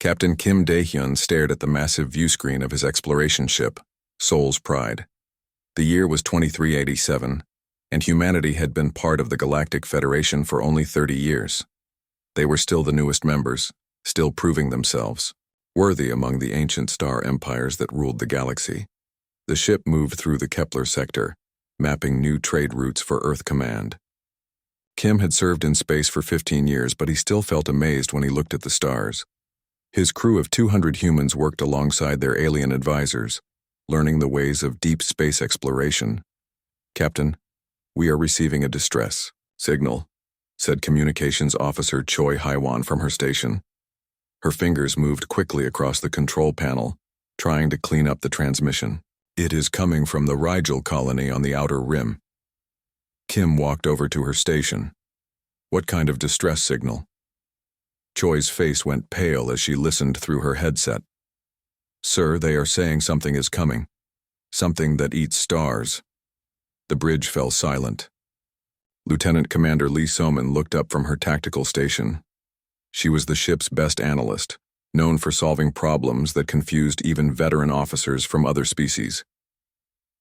Captain Kim Dae-hyun stared at the massive viewscreen of his exploration ship, Seoul's Pride. The year was 2387, and humanity had been part of the Galactic Federation for only 30 years. They were still the newest members, still proving themselves, worthy among the ancient star empires that ruled the galaxy. The ship moved through the Kepler sector, mapping new trade routes for Earth Command. Kim had served in space for 15 years, but he still felt amazed when he looked at the stars. His crew of 200 humans worked alongside their alien advisors, learning the ways of deep space exploration. "Captain, we are receiving a distress signal," said Communications Officer Choi Haiwan from her station. Her fingers moved quickly across the control panel, trying to clean up the transmission. "It is coming from the Rigel colony on the outer rim." Kim walked over to her station. "What kind of distress signal?" Choi's face went pale as she listened through her headset. "Sir, they are saying something is coming. Something that eats stars." The bridge fell silent. Lieutenant Commander Lee So-min looked up from her tactical station. She was the ship's best analyst, known for solving problems that confused even veteran officers from other species.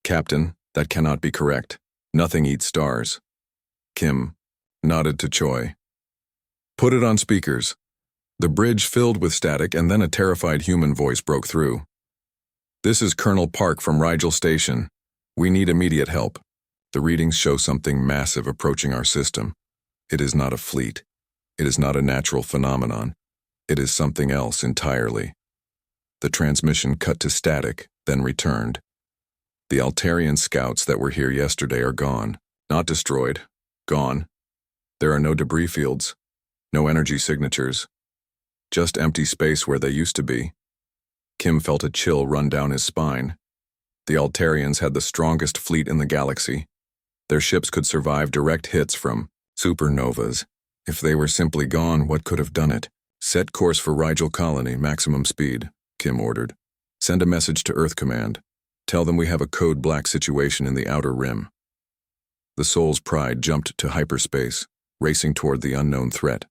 "Captain, that cannot be correct. Nothing eats stars." Kim nodded to Choi. "Put it on speakers." The bridge filled with static, and then a terrified human voice broke through. "This is Colonel Park from Rigel Station. We need immediate help. The readings show something massive approaching our system. It is not a fleet. It is not a natural phenomenon. It is something else entirely." The transmission cut to static, then returned. "The Altarian scouts that were here yesterday are gone. Not destroyed. Gone. There are no debris fields. No energy signatures. Just empty space where they used to be." Kim felt a chill run down his spine. The Altarians had the strongest fleet in the galaxy. Their ships could survive direct hits from supernovas. If they were simply gone, what could have done it? "Set course for Rigel Colony, maximum speed," Kim ordered. "Send a message to Earth Command. Tell them we have a code black situation in the outer rim." The Seoul's Pride jumped to hyperspace, racing toward the unknown threat.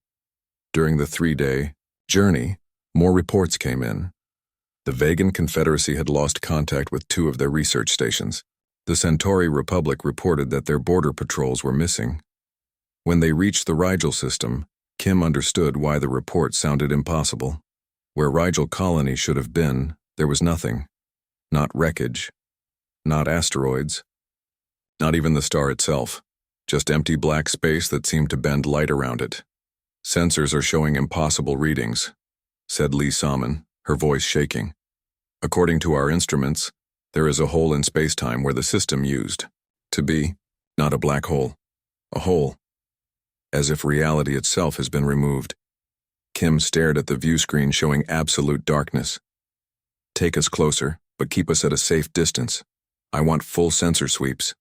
During the 3-day journey, more reports came in. The Vegan Confederacy had lost contact with 2 of their research stations. The Centauri Republic reported that their border patrols were missing. When they reached the Rigel system, Kim understood why the report sounded impossible. Where Rigel Colony should have been, there was nothing. Not wreckage. Not asteroids. Not even the star itself. Just empty black space that seemed to bend light around it. "Sensors are showing impossible readings," said Lee So-min, her voice shaking. "According to our instruments, there is a hole in space-time where the system used to be, not a black hole. A hole. As if reality itself has been removed." Kim stared at the viewscreen showing absolute darkness. "Take us closer, but keep us at a safe distance. I want full sensor sweeps."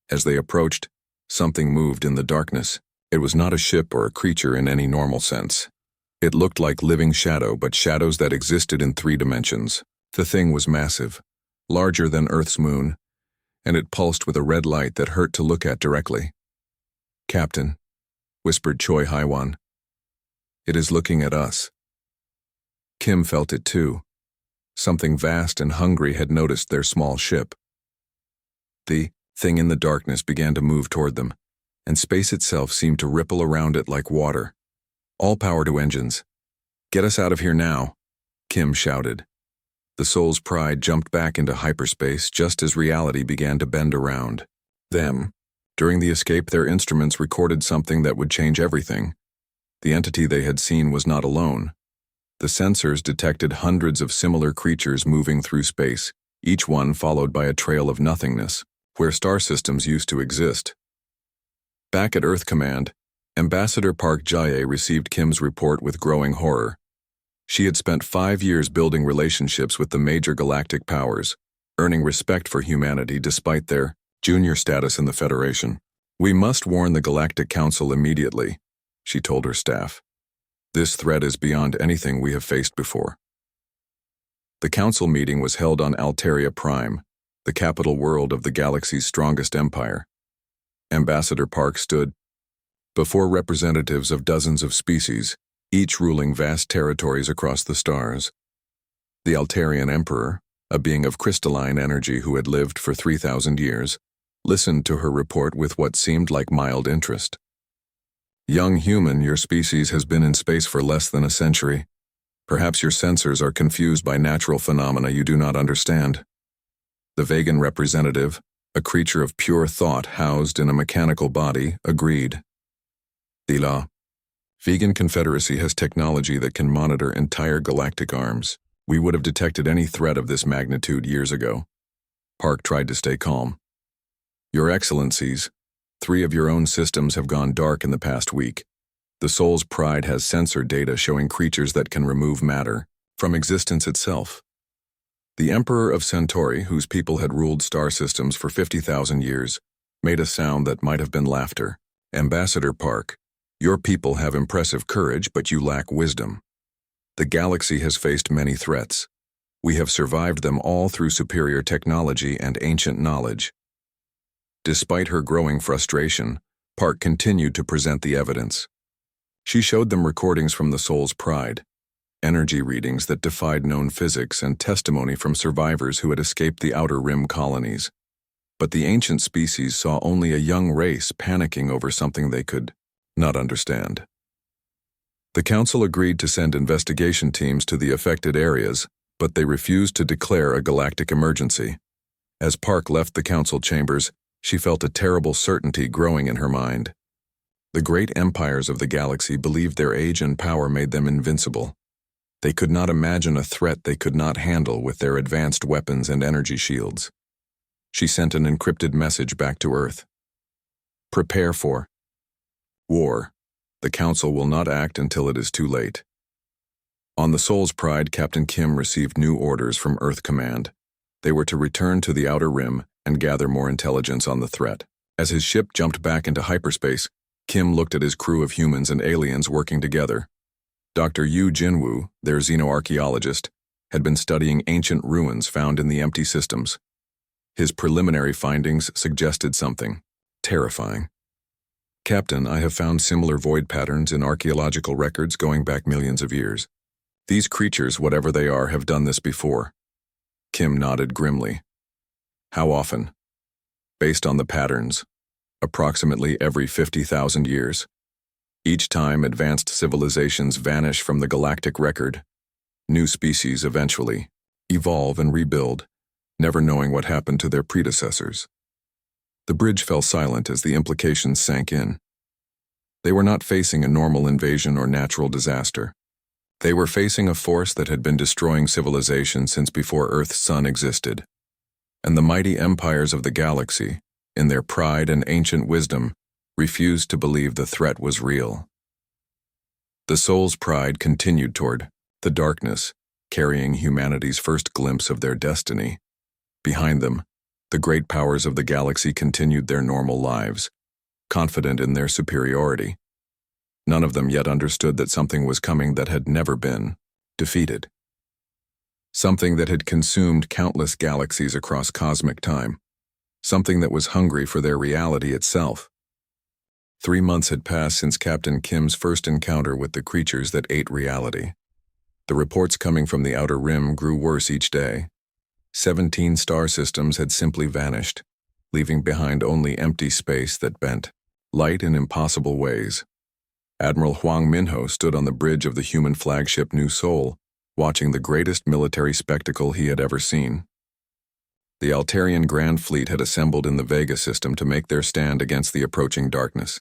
As they approached, something moved in the darkness. It was not a ship or a creature in any normal sense. It looked like living shadow, but shadows that existed in 3 dimensions. The thing was massive, larger than Earth's moon, and it pulsed with a red light that hurt to look at directly. "Captain," whispered Choi Haiwan. "It is looking at us." Kim felt it too. Something vast and hungry had noticed their small ship. The thing in the darkness began to move toward them, and space itself seemed to ripple around it like water. "All power to engines. Get us out of here now," Kim shouted. The Seoul's Pride jumped back into hyperspace just as reality began to bend around them. During the escape, their instruments recorded something that would change everything. The entity they had seen was not alone. The sensors detected hundreds of similar creatures moving through space, each one followed by a trail of nothingness, where star systems used to exist. Back at Earth Command, Ambassador Park Jae received Kim's report with growing horror. She had spent 5 years building relationships with the major galactic powers, earning respect for humanity despite their junior status in the Federation. "We must warn the Galactic Council immediately," she told her staff. "This threat is beyond anything we have faced before." The council meeting was held on Altaria Prime, the capital world of the galaxy's strongest empire. Ambassador Park stood before representatives of dozens of species, each ruling vast territories across the stars. The Altarian Emperor, a being of crystalline energy who had lived for 3,000 years, listened to her report with what seemed like mild interest. "Young human, your species has been in space for less than a century. Perhaps your sensors are confused by natural phenomena you do not understand." The vegan representative, a creature of pure thought housed in a mechanical body, agreed. "The Vegan Confederacy has technology that can monitor entire galactic arms. We would have detected any threat of this magnitude years ago." Park tried to stay calm. "Your Excellencies, 3 of your own systems have gone dark in the past week. The Soul's Pride has sensor data showing creatures that can remove matter from existence itself. The Emperor of Centauri, whose people had ruled star systems for 50,000 years, made a sound that might have been laughter. Ambassador Park, your people have impressive courage, but you lack wisdom. The galaxy has faced many threats. We have survived them all through superior technology and ancient knowledge." Despite her growing frustration, Park continued to present the evidence. She showed them recordings from the Soul's Pride, energy readings that defied known physics, and testimony from survivors who had escaped the Outer Rim colonies. But the ancient species saw only a young race panicking over something they could not understand. The Council agreed to send investigation teams to the affected areas, but they refused to declare a galactic emergency. As Park left the Council chambers, she felt a terrible certainty growing in her mind. The great empires of the galaxy believed their age and power made them invincible. They could not imagine a threat they could not handle with their advanced weapons and energy shields. She sent an encrypted message back to Earth. "Prepare for war. The Council will not act until it is too late." On the Soul's Pride, Captain Kim received new orders from Earth Command. They were to return to the Outer Rim and gather more intelligence on the threat. As his ship jumped back into hyperspace, Kim looked at his crew of humans and aliens working together. Dr. Yu Jinwoo, their xenoarchaeologist, had been studying ancient ruins found in the empty systems. His preliminary findings suggested something terrifying. "Captain, I have found similar void patterns in archaeological records going back millions of years. These creatures, whatever they are, have done this before." Kim nodded grimly. "How often?" "Based on the patterns, approximately every 50,000 years. Each time advanced civilizations vanish from the galactic record. New species eventually evolve and rebuild, never knowing what happened to their predecessors." The bridge fell silent as the implications sank in. They were not facing a normal invasion or natural disaster. They were facing a force that had been destroying civilization since before Earth's sun existed. And the mighty empires of the galaxy, in their pride and ancient wisdom, refused to believe the threat was real. The Soul's Pride continued toward the darkness, carrying humanity's first glimpse of their destiny. Behind them, the great powers of the galaxy continued their normal lives, confident in their superiority. None of them yet understood that something was coming that had never been defeated. Something that had consumed countless galaxies across cosmic time. Something that was hungry for their reality itself. 3 months had passed since Captain Kim's first encounter with the creatures that ate reality. The reports coming from the Outer Rim grew worse each day. 17 star systems had simply vanished, leaving behind only empty space that bent light in impossible ways. Admiral Huang Minho stood on the bridge of the human flagship New Seoul, watching the greatest military spectacle he had ever seen. The Altarian Grand Fleet had assembled in the Vega system to make their stand against the approaching darkness.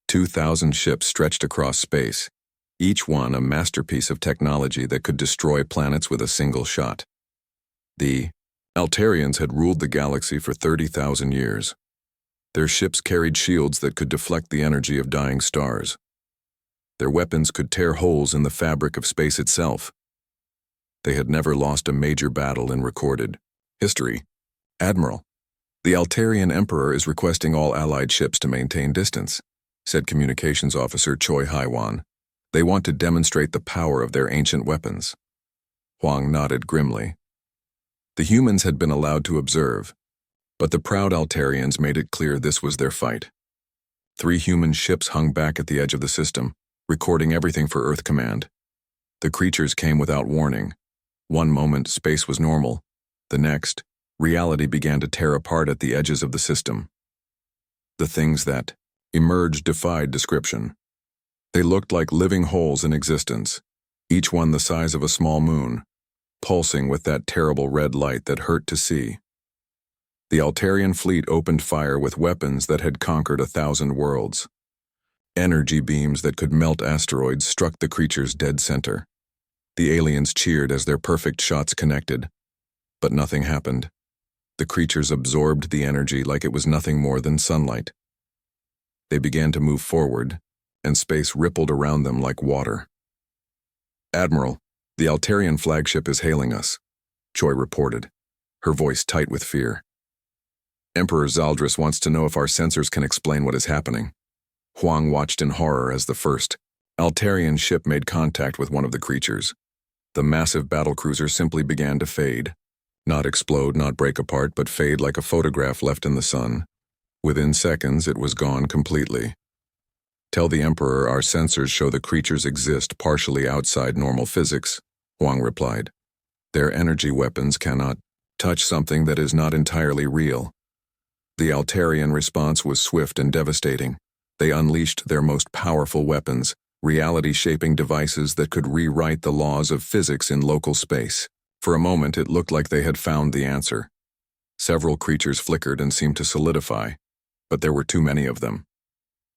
2,000 ships stretched across space, each one a masterpiece of technology that could destroy planets with a single shot. The Altarians had ruled the galaxy for 30,000 years. Their ships carried shields that could deflect the energy of dying stars. Their weapons could tear holes in the fabric of space itself. They had never lost a major battle in recorded history. "Admiral, the Altarian Emperor is requesting all Allied ships to maintain distance," said Communications Officer Choi Haiwan. "They want to demonstrate the power of their ancient weapons." Huang nodded grimly. The humans had been allowed to observe, but the proud Altarians made it clear this was their fight. 3 human ships hung back at the edge of the system, recording everything for Earth Command. The creatures came without warning. One moment, space was normal. The next, reality began to tear apart at the edges of the system. The things that emerged defied description. They looked like living holes in existence, each one the size of a small moon, pulsing with that terrible red light that hurt to see. The Altarian fleet opened fire with weapons that had conquered 1,000 worlds. Energy beams that could melt asteroids struck the creature's dead center. The aliens cheered as their perfect shots connected, but nothing happened. The creatures absorbed the energy like it was nothing more than sunlight. They began to move forward, and space rippled around them like water. "Admiral, the Altarian flagship is hailing us," Choi reported, her voice tight with fear. "Emperor Zaldris wants to know if our sensors can explain what is happening." Huang watched in horror as the first Altarian ship made contact with one of the creatures. The massive battlecruiser simply began to fade. Not explode, not break apart, but fade like a photograph left in the sun. Within seconds, it was gone completely. "Tell the Emperor our sensors show the creatures exist partially outside normal physics," Huang replied. "Their energy weapons cannot touch something that is not entirely real." The Altarian response was swift and devastating. They unleashed their most powerful weapons, reality-shaping devices that could rewrite the laws of physics in local space. For a moment, it looked like they had found the answer. Several creatures flickered and seemed to solidify, but there were too many of them.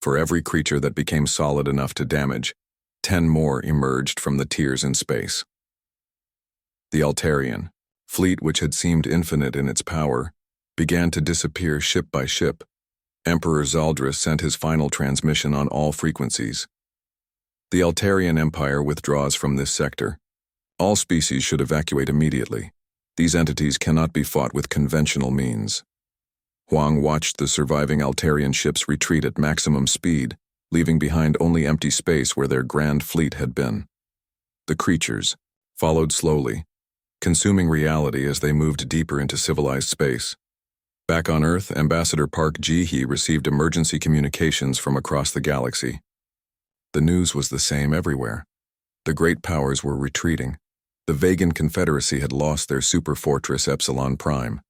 For every creature that became solid enough to damage, 10 more emerged from the tiers in space. The Altarian fleet, which had seemed infinite in its power, began to disappear ship by ship. Emperor Zaldris sent his final transmission on all frequencies. "The Altarian Empire withdraws from this sector. All species should evacuate immediately. These entities cannot be fought with conventional means." Huang watched the surviving Altarian ships retreat at maximum speed, leaving behind only empty space where their grand fleet had been. The creatures followed slowly, consuming reality as they moved deeper into civilized space. Back on Earth, Ambassador Park Ji-hee received emergency communications from across the galaxy. The news was the same everywhere. The great powers were retreating. The Vegan Confederacy had lost their super fortress Epsilon Prime.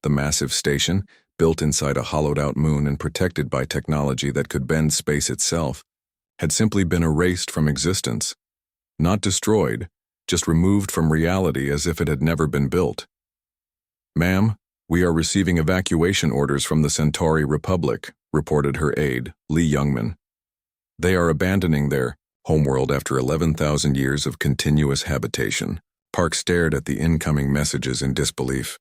The massive station, built inside a hollowed-out moon and protected by technology that could bend space itself, had simply been erased from existence. Not destroyed, just removed from reality as if it had never been built. "Ma'am, we are receiving evacuation orders from the Centauri Republic," reported her aide, Lee Youngman. "They are abandoning their homeworld after 11,000 years of continuous habitation." Park stared at the incoming messages in disbelief.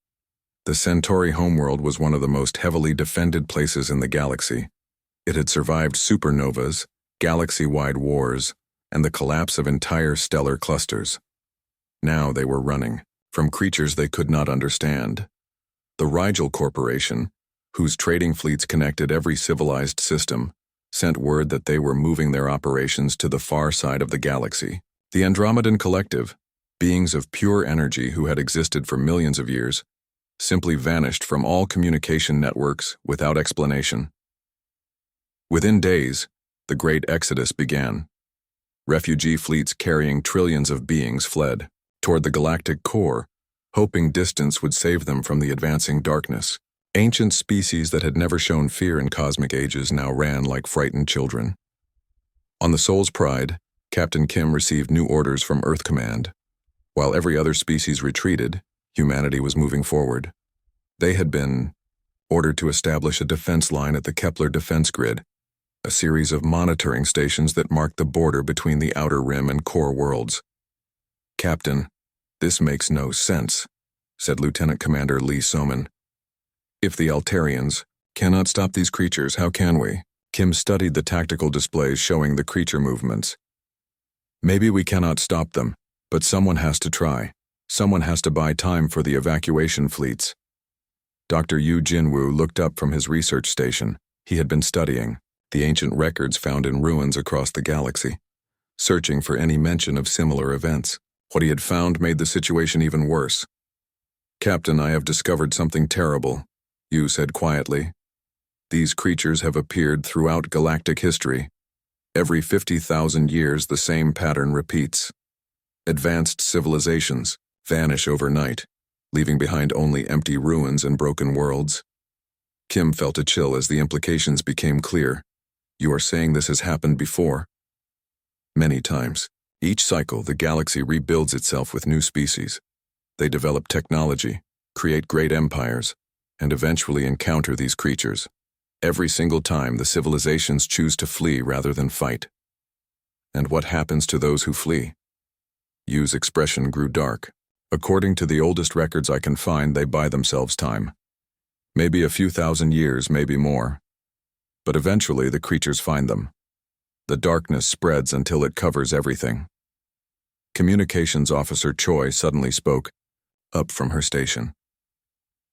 The Centauri homeworld was one of the most heavily defended places in the galaxy. It had survived supernovas, galaxy-wide wars, and the collapse of entire stellar clusters. Now they were running from creatures they could not understand. The Rigel Corporation, whose trading fleets connected every civilized system, sent word that they were moving their operations to the far side of the galaxy. The Andromedan Collective, beings of pure energy who had existed for millions of years, simply vanished from all communication networks without explanation. Within days, the Great Exodus began. Refugee fleets carrying trillions of beings fled toward the galactic core, hoping distance would save them from the advancing darkness. Ancient species that had never shown fear in cosmic ages now ran like frightened children. On the Soul's Pride, Captain Kim received new orders from Earth Command. While every other species retreated, humanity was moving forward. They had been ordered to establish a defense line at the Kepler Defense Grid, a series of monitoring stations that marked the border between the outer rim and core worlds. "Captain, this makes no sense," said Lieutenant Commander Lee Soman. "If the Altarians cannot stop these creatures, how can we?" Kim studied the tactical displays showing the creature movements. "Maybe we cannot stop them, but someone has to try. Someone has to buy time for the evacuation fleets." Dr. Yu Jinwoo looked up from his research station. He had been studying the ancient records found in ruins across the galaxy, searching for any mention of similar events. What he had found made the situation even worse. "Captain, I have discovered something terrible," Yu said quietly. "These creatures have appeared throughout galactic history. Every 50,000 years, the same pattern repeats. Advanced civilizations vanish overnight, leaving behind only empty ruins and broken worlds. Kim felt a chill as the implications became clear. You are saying this has happened before? Many times. Each cycle, the galaxy rebuilds itself with new species. They develop technology, create great empires, and eventually encounter these creatures. Every single time, the civilizations choose to flee rather than fight. And what happens to those who flee? Yu's expression grew dark. According to the oldest records I can find, they buy themselves time. Maybe a few thousand years, maybe more. But eventually the creatures find them. The darkness spreads until it covers everything. Communications Officer Choi suddenly spoke, up from her station.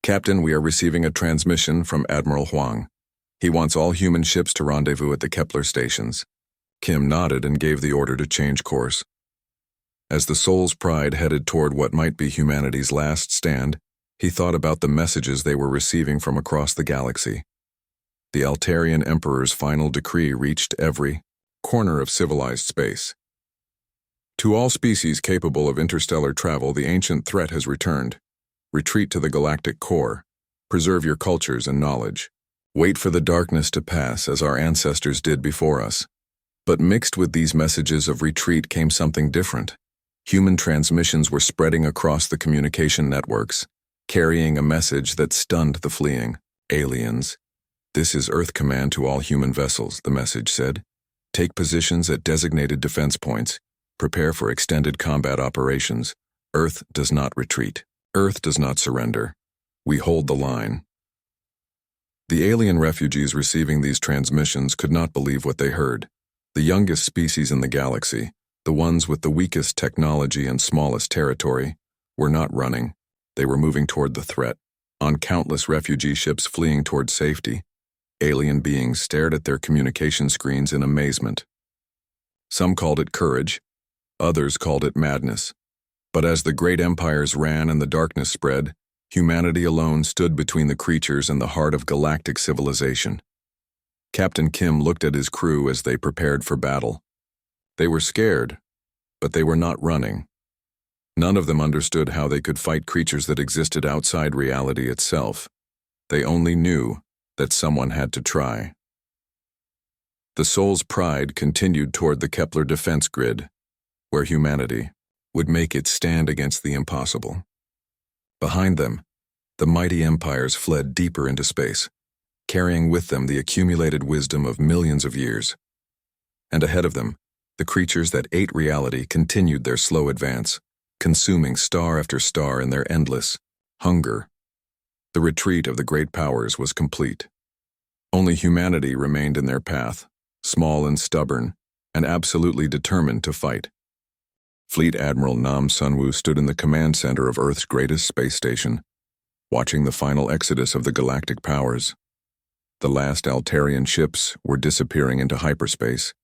Captain, we are receiving a transmission from Admiral Huang. He wants all human ships to rendezvous at the Kepler stations. Kim nodded and gave the order to change course. As the Soul's Pride headed toward what might be humanity's last stand, he thought about the messages they were receiving from across the galaxy. The Altarian Emperor's final decree reached every corner of civilized space. To all species capable of interstellar travel, the ancient threat has returned. Retreat to the galactic core. Preserve your cultures and knowledge. Wait for the darkness to pass as our ancestors did before us. But mixed with these messages of retreat came something different. Human transmissions were spreading across the communication networks, carrying a message that stunned the fleeing. Aliens. This is Earth Command to all human vessels, the message said. Take positions at designated defense points. Prepare for extended combat operations. Earth does not retreat. Earth does not surrender. We hold the line. The alien refugees receiving these transmissions could not believe what they heard. The youngest species in the galaxy, the ones with the weakest technology and smallest territory, were not running. They were moving toward the threat. On countless refugee ships fleeing toward safety, alien beings stared at their communication screens in amazement. Some called it courage. Others called it madness. But as the great empires ran and the darkness spread, humanity alone stood between the creatures and the heart of galactic civilization. Captain Kim looked at his crew as they prepared for battle. They were scared, but they were not running. None of them understood how they could fight creatures that existed outside reality itself. They only knew that someone had to try. The Soul's Pride continued toward the Kepler defense grid, where humanity would make its stand against the impossible. Behind them, the mighty empires fled deeper into space, carrying with them the accumulated wisdom of millions of years. And ahead of them, the creatures that ate reality continued their slow advance, consuming star after star in their endless hunger. The retreat of the great powers was complete. Only humanity remained in their path, small and stubborn, and absolutely determined to fight. Fleet Admiral Nam Sunwoo stood in the command center of Earth's greatest space station, watching the final exodus of the galactic powers. The last Altarian ships were disappearing into hyperspace,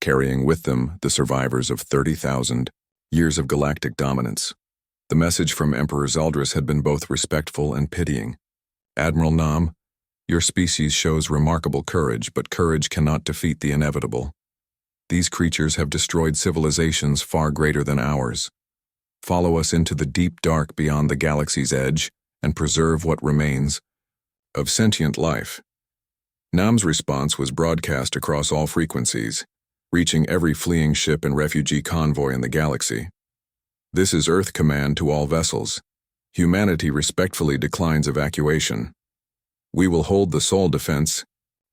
carrying with them the survivors of 30,000 years of galactic dominance. The message from Emperor Zeldris had been both respectful and pitying. Admiral Nam, your species shows remarkable courage, but courage cannot defeat the inevitable. These creatures have destroyed civilizations far greater than ours. Follow us into the deep dark beyond the galaxy's edge and preserve what remains of sentient life. Nam's response was broadcast across all frequencies, reaching every fleeing ship and refugee convoy in the galaxy. This is Earth Command to all vessels. Humanity respectfully declines evacuation. We will hold the Soul Defense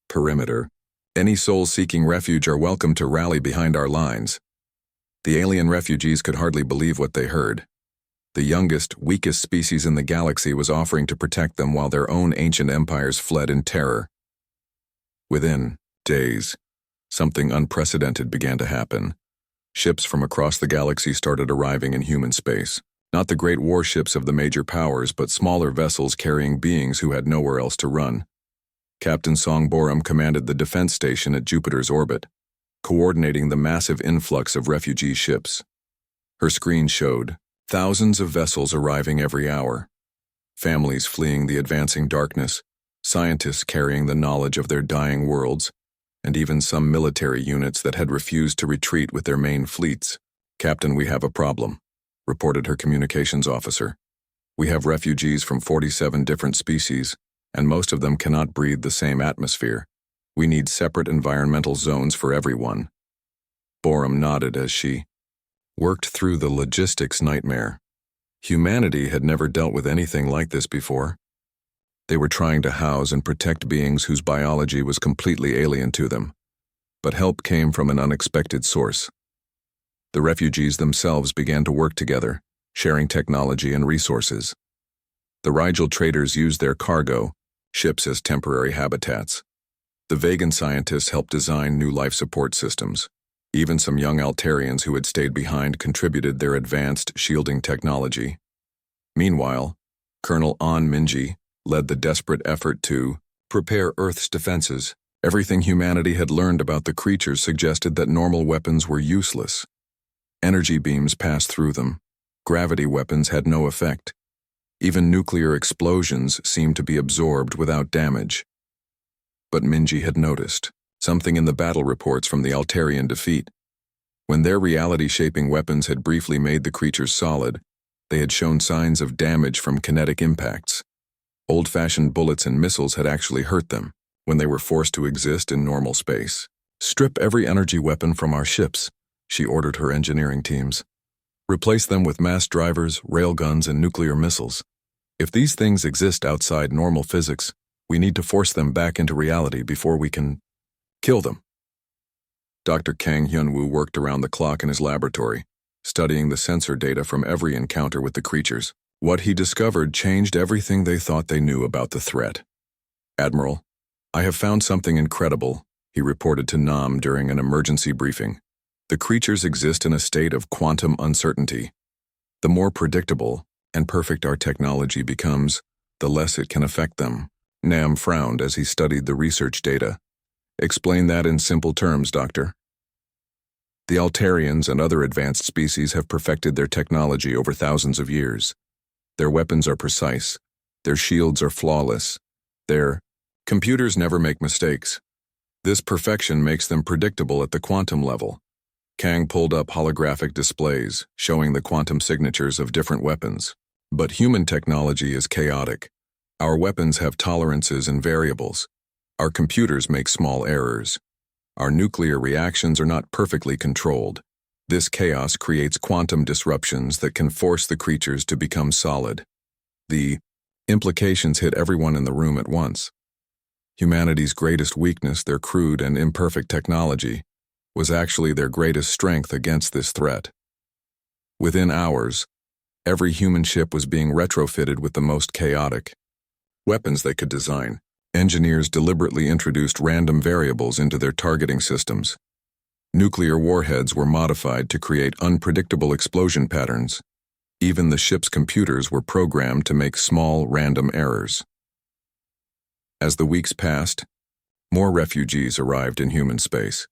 perimeter. Any souls seeking refuge are welcome to rally behind our lines. The alien refugees could hardly believe what they heard. The youngest, weakest species in the galaxy was offering to protect them while their own ancient empires fled in terror. Within days, something unprecedented began to happen. Ships from across the galaxy started arriving in human space. Not the great warships of the major powers, but smaller vessels carrying beings who had nowhere else to run. Captain Song Borum commanded the defense station at Jupiter's orbit, coordinating the massive influx of refugee ships. Her screen showed thousands of vessels arriving every hour, families fleeing the advancing darkness, scientists carrying the knowledge of their dying worlds, and even some military units that had refused to retreat with their main fleets. "Captain, we have a problem," reported her communications officer. "We have refugees from 47 different species, and most of them cannot breathe the same atmosphere. We need separate environmental zones for everyone." Borum nodded as she worked through the logistics nightmare. Humanity had never dealt with anything like this before. They were trying to house and protect beings whose biology was completely alien to them. But help came from an unexpected source. The refugees themselves began to work together, sharing technology and resources. The Rigel traders used their cargo, ships as temporary habitats. The Vegan scientists helped design new life support systems. Even some young Altarians who had stayed behind contributed their advanced shielding technology. Meanwhile, Colonel An Minji led the desperate effort to prepare Earth's defenses. Everything humanity had learned about the creatures suggested that normal weapons were useless. Energy beams passed through them. Gravity weapons had no effect. Even nuclear explosions seemed to be absorbed without damage. But Minji had noticed something in the battle reports from the Altarian defeat. When their reality-shaping weapons had briefly made the creatures solid, they had shown signs of damage from kinetic impacts. Old-fashioned bullets and missiles had actually hurt them when they were forced to exist in normal space. "Strip every energy weapon from our ships," she ordered her engineering teams. "Replace them with mass drivers, railguns, and nuclear missiles. If these things exist outside normal physics, we need to force them back into reality before we can kill them." Dr. Kang Hyunwoo worked around the clock in his laboratory, studying the sensor data from every encounter with the creatures. What he discovered changed everything they thought they knew about the threat. "Admiral, I have found something incredible," he reported to Nam during an emergency briefing. "The creatures exist in a state of quantum uncertainty. The more predictable and perfect our technology becomes, the less it can affect them." Nam frowned as he studied the research data. "Explain that in simple terms, Doctor." "The Altarians and other advanced species have perfected their technology over thousands of years. Their weapons are precise. Their shields are flawless. Their computers never make mistakes. This perfection makes them predictable at the quantum level." Kang pulled up holographic displays showing the quantum signatures of different weapons. "But human technology is chaotic. Our weapons have tolerances and variables. Our computers make small errors. Our nuclear reactions are not perfectly controlled. This chaos creates quantum disruptions that can force the creatures to become solid." The implications hit everyone in the room at once. Humanity's greatest weakness, their crude and imperfect technology, was actually their greatest strength against this threat. Within hours, every human ship was being retrofitted with the most chaotic weapons they could design. Engineers deliberately introduced random variables into their targeting systems. Nuclear warheads were modified to create unpredictable explosion patterns. Even the ship's computers were programmed to make small, random errors. As the weeks passed, more refugees arrived in human space.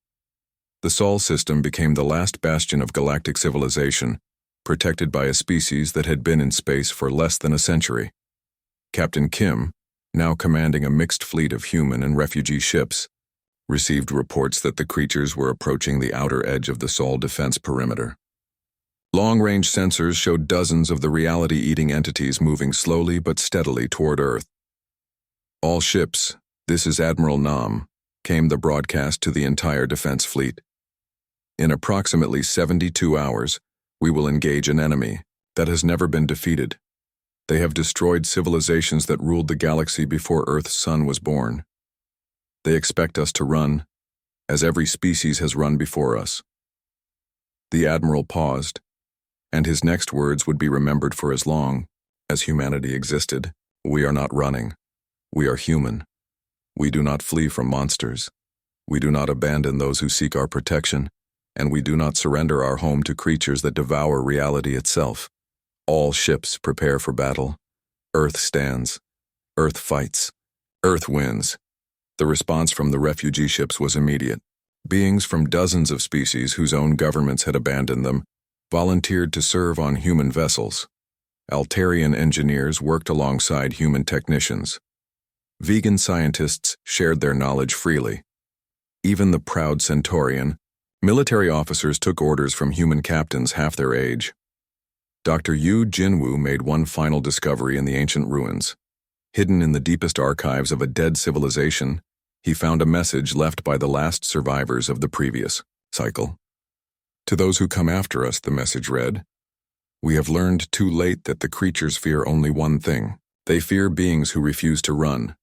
The Sol system became the last bastion of galactic civilization, protected by a species that had been in space for less than a century. Captain Kim, now commanding a mixed fleet of human and refugee ships, received reports that the creatures were approaching the outer edge of the Sol defense perimeter. Long-range sensors showed dozens of the reality-eating entities moving slowly but steadily toward Earth. "All ships, this is Admiral Nam," came the broadcast to the entire defense fleet. "In approximately 72 hours, we will engage an enemy that has never been defeated. They have destroyed civilizations that ruled the galaxy before Earth's sun was born. They expect us to run, as every species has run before us." The Admiral paused, and his next words would be remembered for as long as humanity existed. "We are not running. We are human. We do not flee from monsters. We do not abandon those who seek our protection, and we do not surrender our home to creatures that devour reality itself. All ships prepare for battle. Earth stands. Earth fights. Earth wins." The response from the refugee ships was immediate. Beings from dozens of species whose own governments had abandoned them volunteered to serve on human vessels. Altarian engineers worked alongside human technicians. Vegan scientists shared their knowledge freely. Even the proud Centaurian, military officers took orders from human captains half their age. Dr. Yu Jinwoo made one final discovery in the ancient ruins. Hidden in the deepest archives of a dead civilization, he found a message left by the last survivors of the previous cycle. To those who come after us, the message read, "We have learned too late that the creatures fear only one thing. They fear beings who refuse to run.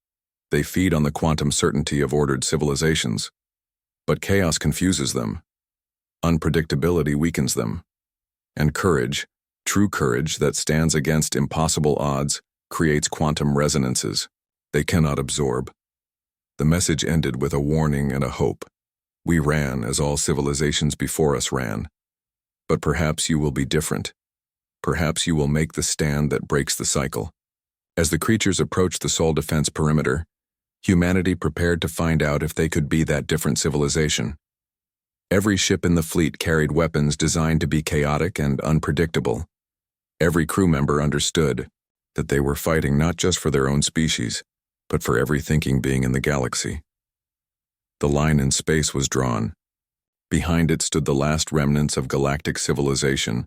They feed on the quantum certainty of ordered civilizations. But chaos confuses them. Unpredictability weakens them. And courage, true courage that stands against impossible odds, creates quantum resonances they cannot absorb." The message ended with a warning and a hope. We ran as all civilizations before us ran. But perhaps you will be different. Perhaps you will make the stand that breaks the cycle. As the creatures approached the Sol defense perimeter, humanity prepared to find out if they could be that different civilization. Every ship in the fleet carried weapons designed to be chaotic and unpredictable. Every crew member understood that they were fighting not just for their own species, but for every thinking being in the galaxy. The line in space was drawn. Behind it stood the last remnants of galactic civilization,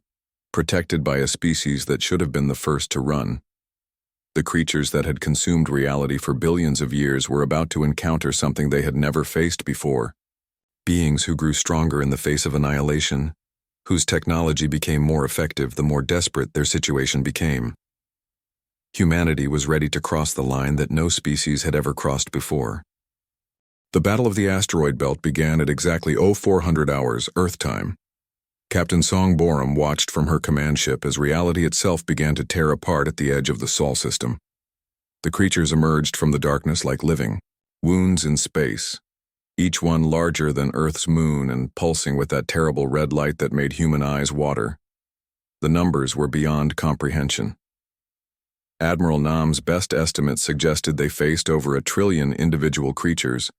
protected by a species that should have been the first to run. The creatures that had consumed reality for billions of years were about to encounter something they had never faced before. Beings who grew stronger in the face of annihilation, whose technology became more effective the more desperate their situation became. Humanity was ready to cross the line that no species had ever crossed before. The Battle of the Asteroid Belt began at exactly 0400 hours Earth time. Captain Song Borum watched from her command ship as reality itself began to tear apart at the edge of the Sol system. The creatures emerged from the darkness like living wounds in space, each one larger than Earth's moon and pulsing with that terrible red light that made human eyes water. The numbers were beyond comprehension. Admiral Nam's best estimates suggested they faced over 1 trillion individual creatures,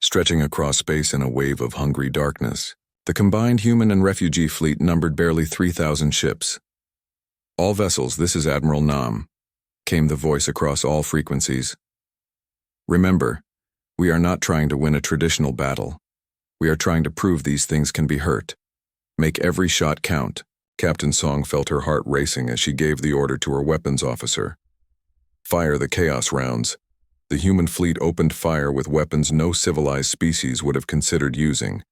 stretching across space in a wave of hungry darkness. The combined human and refugee fleet numbered barely 3,000 ships. "All vessels, this is Admiral Nam," came the voice across all frequencies. "Remember, we are not trying to win a traditional battle. We are trying to prove these things can be hurt. Make every shot count." Captain Song felt her heart racing as she gave the order to her weapons officer. "Fire the chaos rounds." The human fleet opened fire with weapons no civilized species would have considered using.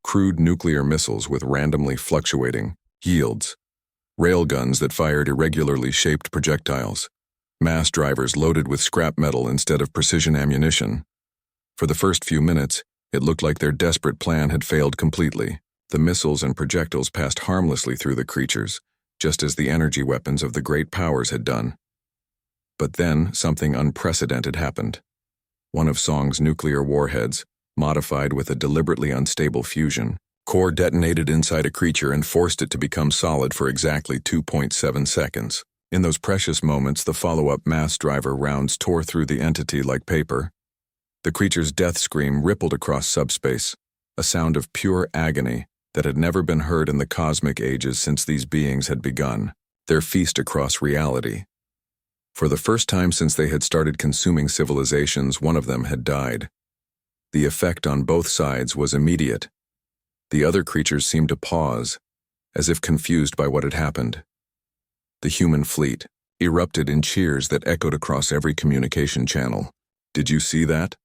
Crude nuclear missiles with randomly fluctuating yields, railguns that fired irregularly shaped projectiles, mass drivers loaded with scrap metal instead of precision ammunition. For the first few minutes, it looked like their desperate plan had failed completely. The missiles and projectiles passed harmlessly through the creatures, just as the energy weapons of the great powers had done. But then something unprecedented happened. One of Song's nuclear warheads, modified with a deliberately unstable fusion core, detonated inside a creature and forced it to become solid for exactly 2.7 seconds. In those precious moments, the follow-up mass driver rounds tore through the entity like paper. The creature's death scream rippled across subspace, a sound of pure agony that had never been heard in the cosmic ages since these beings had begun their feast across reality. For the first time since they had started consuming civilizations, one of them had died. The effect on both sides was immediate. The other creatures seemed to pause, as if confused by what had happened. The human fleet erupted in cheers that echoed across every communication channel. "Did you see that?"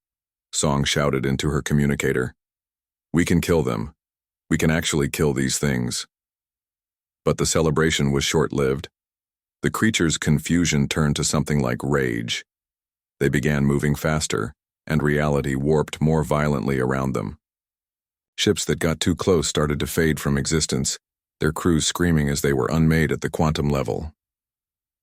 Song shouted into her communicator. "We can kill them. We can actually kill these things." But the celebration was short-lived. The creatures' confusion turned to something like rage. They began moving faster, and reality warped more violently around them. Ships that got too close started to fade from existence, their crews screaming as they were unmade at the quantum level.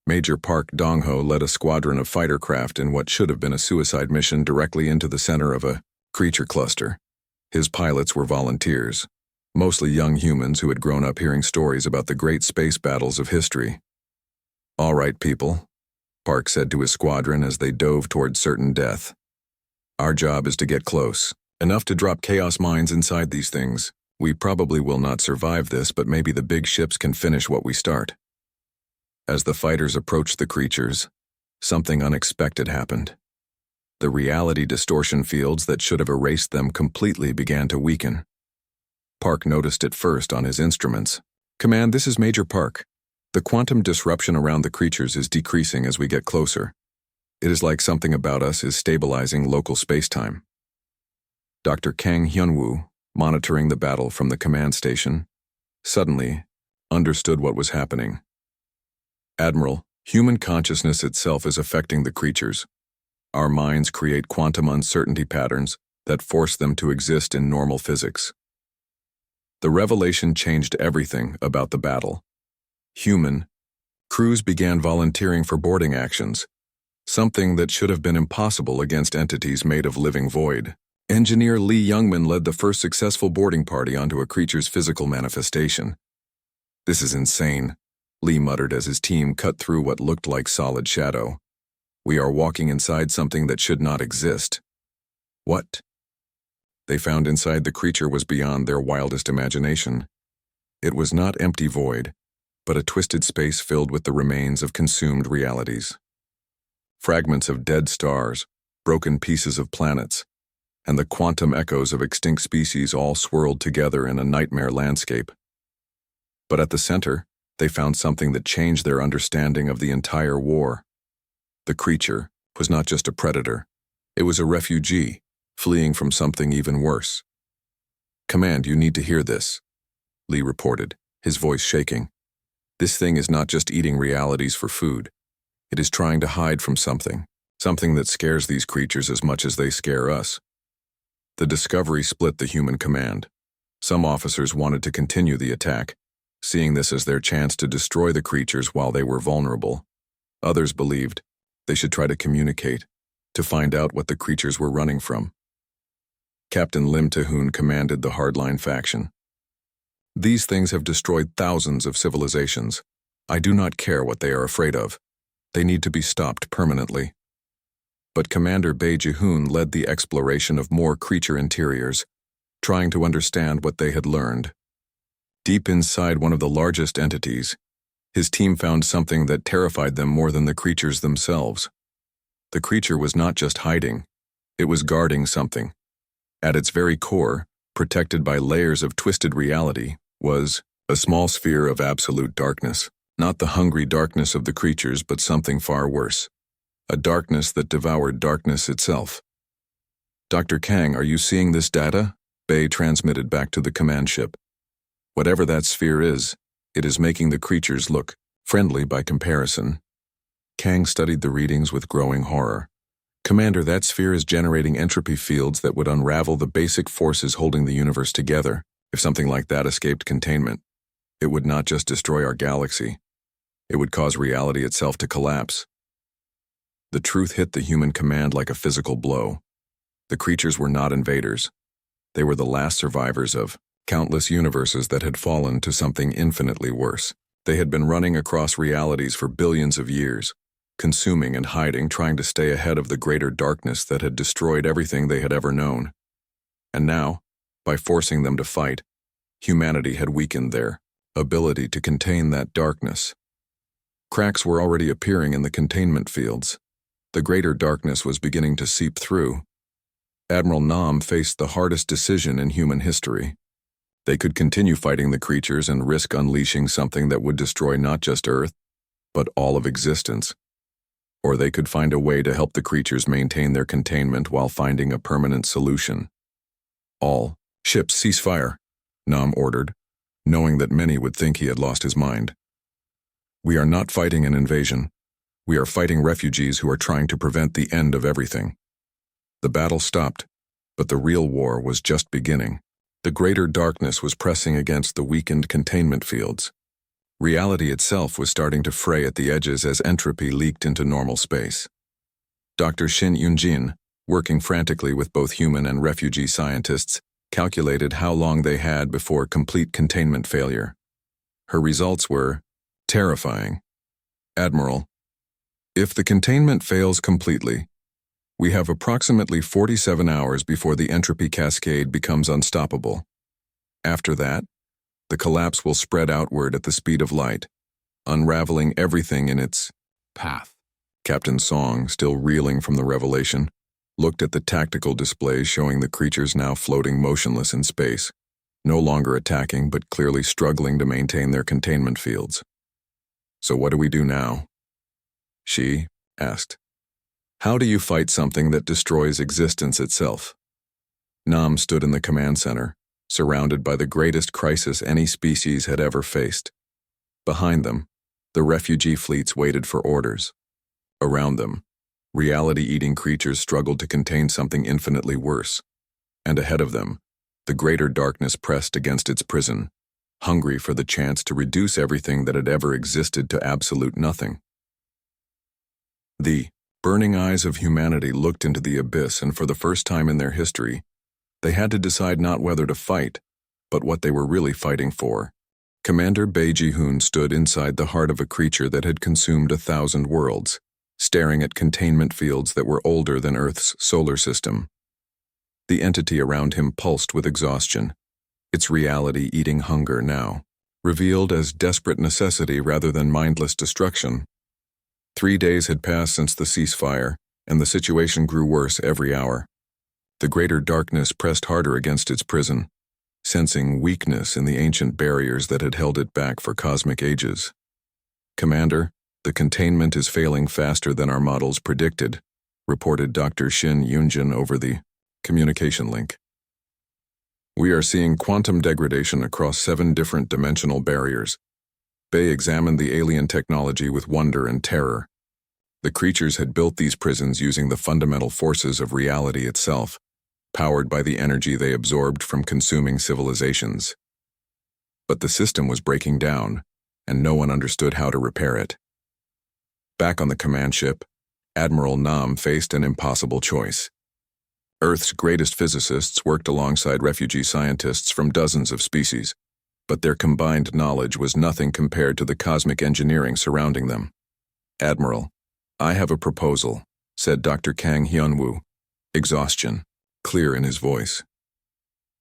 Major Park Dong-ho led a squadron of fighter craft in what should have been a suicide mission directly into the center of a creature cluster. His pilots were volunteers, mostly young humans who had grown up hearing stories about the great space battles of history. "All right, people," Park said to his squadron as they dove toward certain death. "Our job is to get close, enough to drop chaos mines inside these things. We probably will not survive this, but maybe the big ships can finish what we start." As the fighters approached the creatures, something unexpected happened. The reality distortion fields that should have erased them completely began to weaken. Park noticed it first on his instruments. "Command, this is Major Park. The quantum disruption around the creatures is decreasing as we get closer. It is like something about us is stabilizing local spacetime." Dr. Kang Hyunwoo, monitoring the battle from the command station, suddenly understood what was happening. "Admiral, human consciousness itself is affecting the creatures. Our minds create quantum uncertainty patterns that force them to exist in normal physics." The revelation changed everything about the battle. Human crews began volunteering for boarding actions, something that should have been impossible against entities made of living void. Engineer Lee Youngman led the first successful boarding party onto a creature's physical manifestation. "This is insane," Lee muttered as his team cut through what looked like solid shadow. "We are walking inside something that should not exist." What they found inside the creature was beyond their wildest imagination. It was not empty void, but a twisted space filled with the remains of consumed realities. Fragments of dead stars, broken pieces of planets, and the quantum echoes of extinct species all swirled together in a nightmare landscape. But at the center, they found something that changed their understanding of the entire war. The creature was not just a predator. It was a refugee, fleeing from something even worse. "Command, you need to hear this," Lee reported, his voice shaking. "This thing is not just eating realities for food. It is trying to hide from something that scares these creatures as much as they scare us." The discovery split the human command. Some officers wanted to continue the attack, seeing this as their chance to destroy the creatures while they were vulnerable. Others believed they should try to communicate, to find out what the creatures were running from. Captain Lim Tae-hoon commanded the hardline faction. "These things have destroyed thousands of civilizations. I do not care what they are afraid of. They need to be stopped permanently." But Commander Bae Ji-hoon led the exploration of more creature interiors, trying to understand what they had learned. Deep inside one of the largest entities, his team found something that terrified them more than the creatures themselves. The creature was not just hiding, it was guarding something. At its very core, protected by layers of twisted reality, was a small sphere of absolute darkness. Not the hungry darkness of the creatures, but something far worse. A darkness that devoured darkness itself. "Dr. Kang, are you seeing this data?" Bae transmitted back to the command ship. "Whatever that sphere is, it is making the creatures look friendly by comparison." Kang studied the readings with growing horror. "Commander, that sphere is generating entropy fields that would unravel the basic forces holding the universe together. If something like that escaped containment, it would not just destroy our galaxy. It would cause reality itself to collapse." The truth hit the human command like a physical blow. The creatures were not invaders. They were the last survivors of countless universes that had fallen to something infinitely worse. They had been running across realities for billions of years, consuming and hiding, trying to stay ahead of the greater darkness that had destroyed everything they had ever known. And now, by forcing them to fight, humanity had weakened their ability to contain that darkness. Cracks were already appearing in the containment fields. The greater darkness was beginning to seep through. Admiral Nam faced the hardest decision in human history. They could continue fighting the creatures and risk unleashing something that would destroy not just Earth, but all of existence. Or they could find a way to help the creatures maintain their containment while finding a permanent solution. "All ships cease fire," Nam ordered, knowing that many would think he had lost his mind. "We are not fighting an invasion. We are fighting refugees who are trying to prevent the end of everything." The battle stopped, but the real war was just beginning. The greater darkness was pressing against the weakened containment fields. Reality itself was starting to fray at the edges as entropy leaked into normal space. Dr. Shin Yoon-jin, working frantically with both human and refugee scientists, calculated how long they had before complete containment failure. Her results were terrifying. "Admiral, if the containment fails completely, we have approximately 47 hours before the entropy cascade becomes unstoppable. After that, the collapse will spread outward at the speed of light, unraveling everything in its path." Captain Song, still reeling from the revelation, looked at the tactical displays showing the creatures now floating motionless in space, no longer attacking but clearly struggling to maintain their containment fields. "So what do we do now?" she asked. "How do you fight something that destroys existence itself?" Nam stood in the command center, surrounded by the greatest crisis any species had ever faced. Behind them, the refugee fleets waited for orders. Around them, reality-eating creatures struggled to contain something infinitely worse. And ahead of them, the greater darkness pressed against its prison, hungry for the chance to reduce everything that had ever existed to absolute nothing. The burning eyes of humanity looked into the abyss, and for the first time in their history, they had to decide not whether to fight, but what they were really fighting for. Commander Bei Ji-hoon stood inside the heart of a creature that had consumed 1,000 worlds, staring at containment fields that were older than Earth's solar system. The entity around him pulsed with exhaustion, its reality eating hunger now, revealed as desperate necessity rather than mindless destruction. 3 days had passed since the ceasefire, and the situation grew worse every hour. The greater darkness pressed harder against its prison, sensing weakness in the ancient barriers that had held it back for cosmic ages. "Commander, the containment is failing faster than our models predicted," reported Dr. Shin Yoonjin over the communication link. "We are seeing quantum degradation across 7 different dimensional barriers." Bei examined the alien technology with wonder and terror. The creatures had built these prisons using the fundamental forces of reality itself, powered by the energy they absorbed from consuming civilizations. But the system was breaking down, and no one understood how to repair it. Back on the command ship, Admiral Nam faced an impossible choice. Earth's greatest physicists worked alongside refugee scientists from dozens of species, but their combined knowledge was nothing compared to the cosmic engineering surrounding them. "Admiral, I have a proposal," said Dr. Kang Hyun-woo, exhaustion clear in his voice.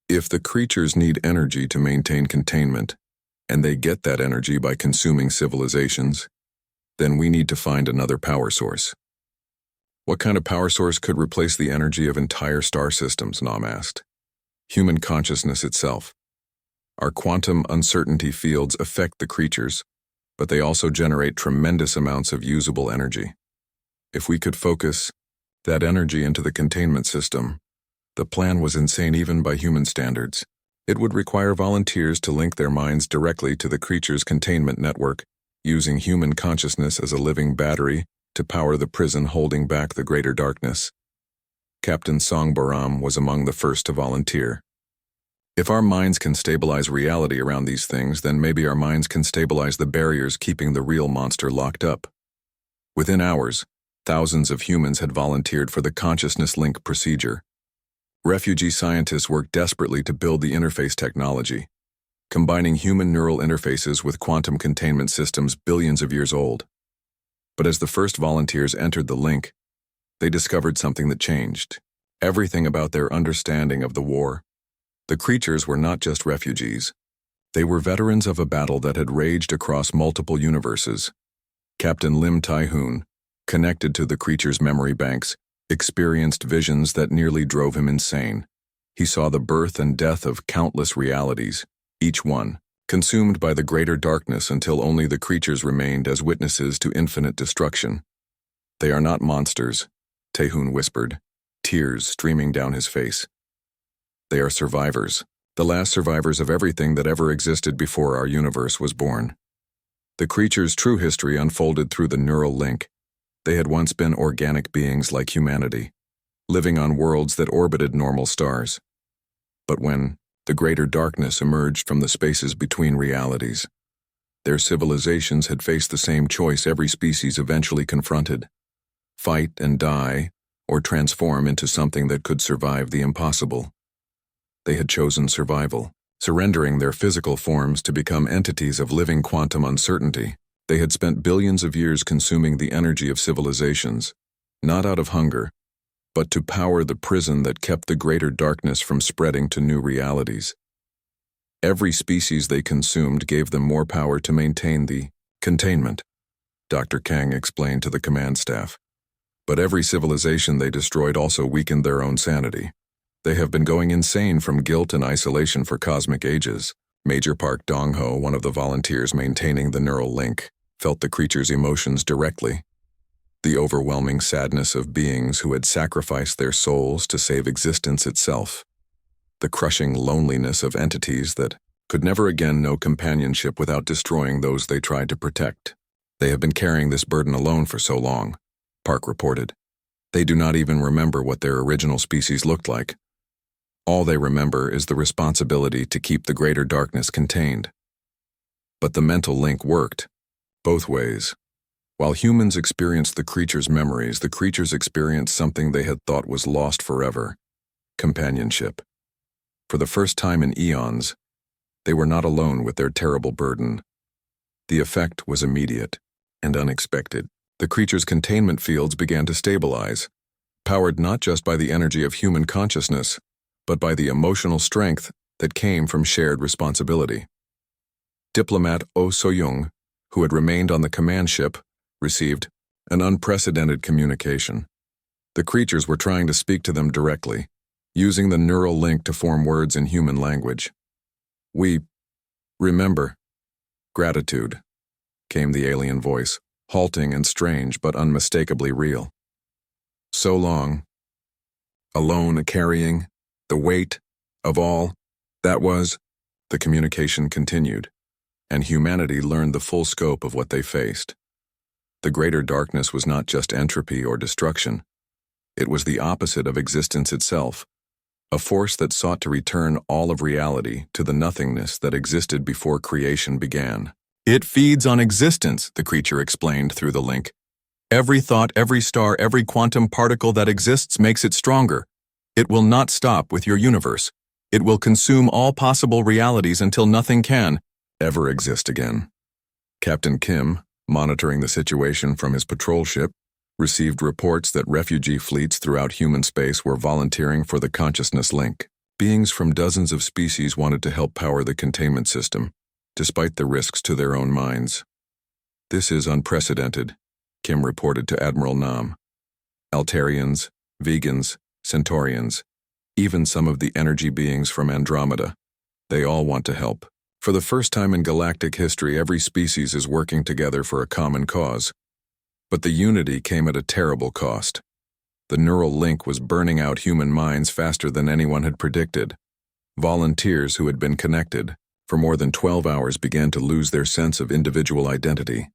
"If the creatures need energy to maintain containment, and they get that energy by consuming civilizations, then we need to find another power source." "What kind of power source could replace the energy of entire star systems?" Nam asked. "Human consciousness itself. Our quantum uncertainty fields affect the creatures, but they also generate tremendous amounts of usable energy. If we could focus that energy into the containment system, the plan was insane even by human standards. It would require volunteers to link their minds directly to the creature's containment network, using human consciousness as a living battery to power the prison holding back the greater darkness. Captain Song Baram was among the first to volunteer. "If our minds can stabilize reality around these things, then maybe our minds can stabilize the barriers keeping the real monster locked up." Within hours, thousands of humans had volunteered for the consciousness link procedure. Refugee scientists worked desperately to build the interface technology, combining human neural interfaces with quantum containment systems billions of years old. But as the first volunteers entered the link, they discovered something that changed everything about their understanding of the war. The creatures were not just refugees. They were veterans of a battle that had raged across multiple universes. Captain Lim Tai-hoon, connected to the creature's memory banks, experienced visions that nearly drove him insane. He saw the birth and death of countless realities, each one consumed by the greater darkness until only the creatures remained as witnesses to infinite destruction. "They are not monsters," Tai-hoon whispered, tears streaming down his face. "They are survivors, the last survivors of everything that ever existed before our universe was born." The creature's true history unfolded through the neural link. They had once been organic beings like humanity, living on worlds that orbited normal stars. But when the greater darkness emerged from the spaces between realities, their civilizations had faced the same choice every species eventually confronted: fight and die, or transform into something that could survive the impossible. They had chosen survival, surrendering their physical forms to become entities of living quantum uncertainty. They had spent billions of years consuming the energy of civilizations, not out of hunger, but to power the prison that kept the greater darkness from spreading to new realities. Every species they consumed gave them more power to maintain the containment, Dr. Kang explained to the command staff. But every civilization they destroyed also weakened their own sanity. They have been going insane from guilt and isolation for cosmic ages. Major Park Dong-ho, one of the volunteers maintaining the neural link, felt the creature's emotions directly. The overwhelming sadness of beings who had sacrificed their souls to save existence itself. The crushing loneliness of entities that could never again know companionship without destroying those they tried to protect. They have been carrying this burden alone for so long, Park reported. They do not even remember what their original species looked like. All they remember is the responsibility to keep the greater darkness contained. But the mental link worked, both ways. While humans experienced the creature's memories, the creatures experienced something they had thought was lost forever: companionship. For the first time in eons, they were not alone with their terrible burden. The effect was immediate and unexpected. The creature's containment fields began to stabilize, powered not just by the energy of human consciousness, but by the emotional strength that came from shared responsibility. Diplomat Oh So-young, who had remained on the command ship, received an unprecedented communication. The creatures were trying to speak to them directly, using the neural link to form words in human language. "We remember. Gratitude," came the alien voice, halting and strange but unmistakably real. "So long. Alone carrying the weight of all that was." The communication continued, and humanity learned the full scope of what they faced. The greater darkness was not just entropy or destruction. It was the opposite of existence itself, a force that sought to return all of reality to the nothingness that existed before creation began. "It feeds on existence," the creature explained through the link. "Every thought, every star, every quantum particle that exists makes it stronger. It will not stop with your universe. It will consume all possible realities until nothing can ever exist again." Captain Kim, monitoring the situation from his patrol ship, received reports that refugee fleets throughout human space were volunteering for the consciousness link. Beings from dozens of species wanted to help power the containment system, despite the risks to their own minds. "This is unprecedented," Kim reported to Admiral Nam. "Altarians, vegans, Centaurians, even some of the energy beings from Andromeda. They all want to help. For the first time in galactic history, every species is working together for a common cause. But the unity came at a terrible cost. The neural link was burning out human minds faster than anyone had predicted. Volunteers who had been connected for more than 12 hours began to lose their sense of individual identity,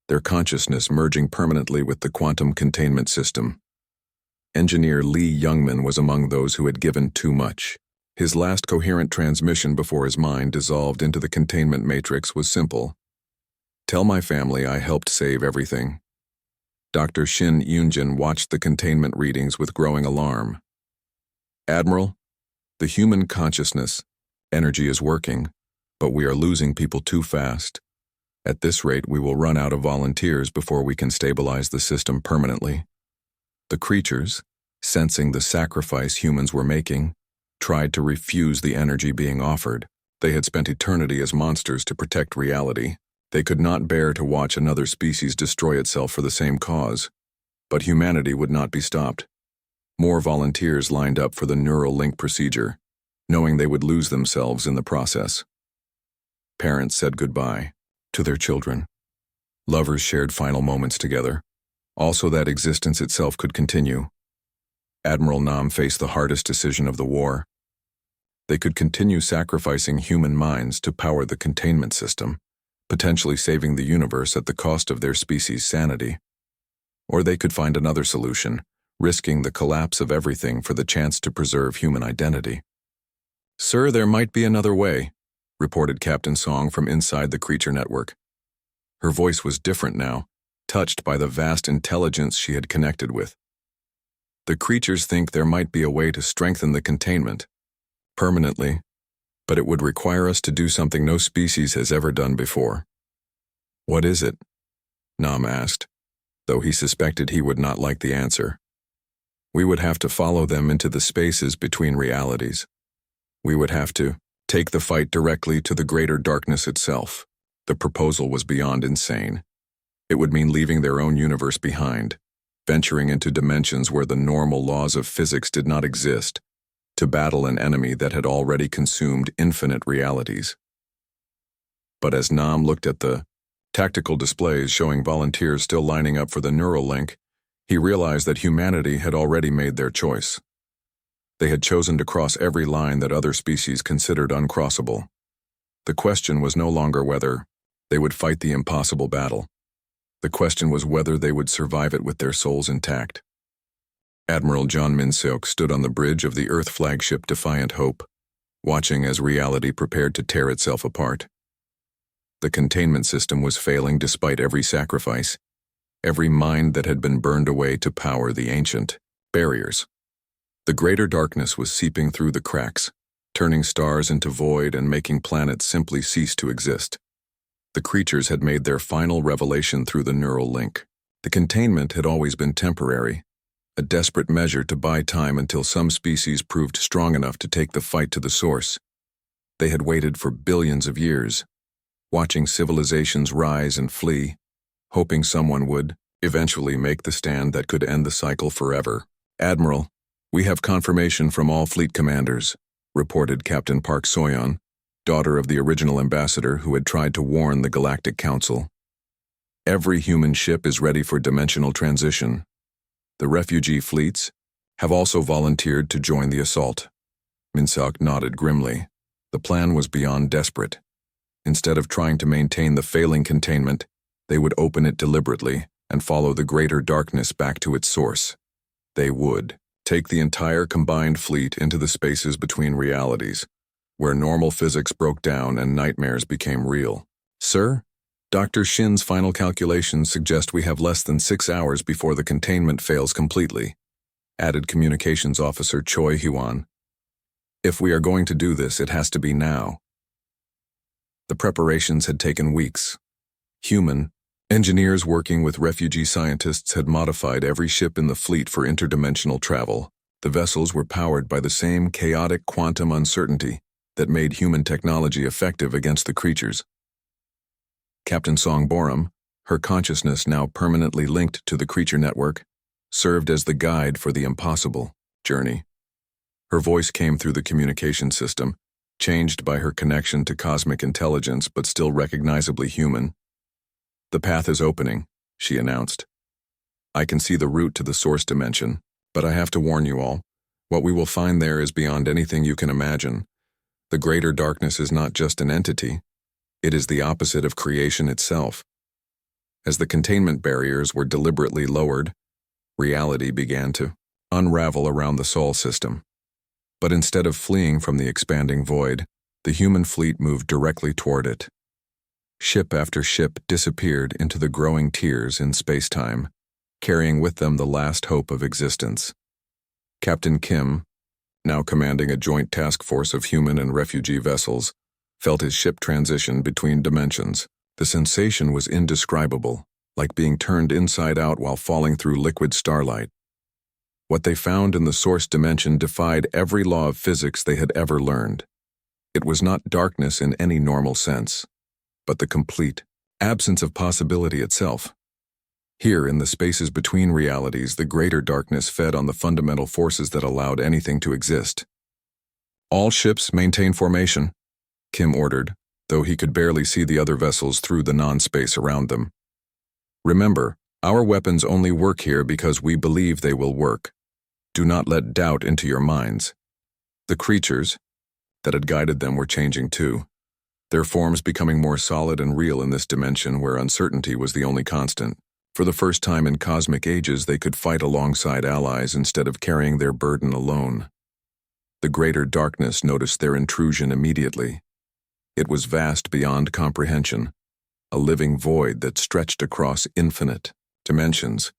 their consciousness merging permanently with the quantum containment system. Engineer Lee Youngman was among those who had given too much. His last coherent transmission before his mind dissolved into the containment matrix was simple: "Tell my family I helped save everything." Dr. Shin Yoonjin watched the containment readings with growing alarm. "Admiral, the human consciousness, energy is working, but we are losing people too fast. At this rate, we will run out of volunteers before we can stabilize the system permanently." The creatures, sensing the sacrifice humans were making, tried to refuse the energy being offered. They had spent eternity as monsters to protect reality. They could not bear to watch another species destroy itself for the same cause. But humanity would not be stopped. More volunteers lined up for the neural link procedure, knowing they would lose themselves in the process. Parents said goodbye to their children. Lovers shared final moments together, also that existence itself could continue. Admiral Nam faced the hardest decision of the war. They could continue sacrificing human minds to power the containment system, potentially saving the universe at the cost of their species' sanity. Or they could find another solution, risking the collapse of everything for the chance to preserve human identity. "Sir, there might be another way," reported Captain Song from inside the creature network. Her voice was different now, touched by the vast intelligence she had connected with. "The creatures think there might be a way to strengthen the containment permanently, but it would require us to do something no species has ever done before." "What is it?" Nam asked, though he suspected he would not like the answer. "We would have to follow them into the spaces between realities. We would have to take the fight directly to the greater darkness itself." The proposal was beyond insane. It would mean leaving their own universe behind, venturing into dimensions where the normal laws of physics did not exist, to battle an enemy that had already consumed infinite realities. But as Nam looked at the tactical displays showing volunteers still lining up for the neural link, he realized that humanity had already made their choice. They had chosen to cross every line that other species considered uncrossable. The question was no longer whether they would fight the impossible battle. The question was whether they would survive it with their souls intact. Admiral John Min-seok stood on the bridge of the Earth flagship Defiant Hope, watching as reality prepared to tear itself apart. The containment system was failing despite every sacrifice, every mind that had been burned away to power the ancient barriers. The greater darkness was seeping through the cracks, turning stars into void and making planets simply cease to exist. The creatures had made their final revelation through the neural link. The containment had always been temporary, a desperate measure to buy time until some species proved strong enough to take the fight to the source. They had waited for billions of years, watching civilizations rise and flee, hoping someone would eventually make the stand that could end the cycle forever. "Admiral, we have confirmation from all fleet commanders," reported Captain Park Soyeon, daughter of the original ambassador who had tried to warn the Galactic Council. "Every human ship is ready for dimensional transition. The refugee fleets have also volunteered to join the assault." Min-seok nodded grimly. The plan was beyond desperate. Instead of trying to maintain the failing containment, they would open it deliberately and follow the greater darkness back to its source. They would take the entire combined fleet into the spaces between realities, where normal physics broke down and nightmares became real. "Sir, Dr. Shin's final calculations suggest we have less than 6 hours before the containment fails completely," added Communications Officer Choi Hyun. "If we are going to do this, it has to be now." The preparations had taken weeks. Human engineers working with refugee scientists had modified every ship in the fleet for interdimensional travel. The vessels were powered by the same chaotic quantum uncertainty that made human technology effective against the creatures. Captain Song Borum, her consciousness now permanently linked to the creature network, served as the guide for the impossible journey. Her voice came through the communication system, changed by her connection to cosmic intelligence but still recognizably human. "The path is opening," she announced. "I can see the route to the source dimension, but I have to warn you all, what we will find there is beyond anything you can imagine. The greater darkness is not just an entity, it is the opposite of creation itself." As the containment barriers were deliberately lowered, reality began to unravel around the Sol system. But instead of fleeing from the expanding void, the human fleet moved directly toward it. Ship after ship disappeared into the growing tiers in space-time, carrying with them the last hope of existence. Captain Kim, now commanding a joint task force of human and refugee vessels, felt his ship transition between dimensions. The sensation was indescribable, like being turned inside out while falling through liquid starlight. What they found in the source dimension defied every law of physics they had ever learned. It was not darkness in any normal sense, but the complete absence of possibility itself. Here, in the spaces between realities, the greater darkness fed on the fundamental forces that allowed anything to exist. "All ships maintain formation," Kim ordered, though he could barely see the other vessels through the non-space around them. "Remember, our weapons only work here because we believe they will work. Do not let doubt into your minds." The creatures that had guided them were changing too, their forms becoming more solid and real in this dimension where uncertainty was the only constant. For the first time in cosmic ages, they could fight alongside allies instead of carrying their burden alone. The greater darkness noticed their intrusion immediately. It was vast beyond comprehension, a living void that stretched across infinite dimensions,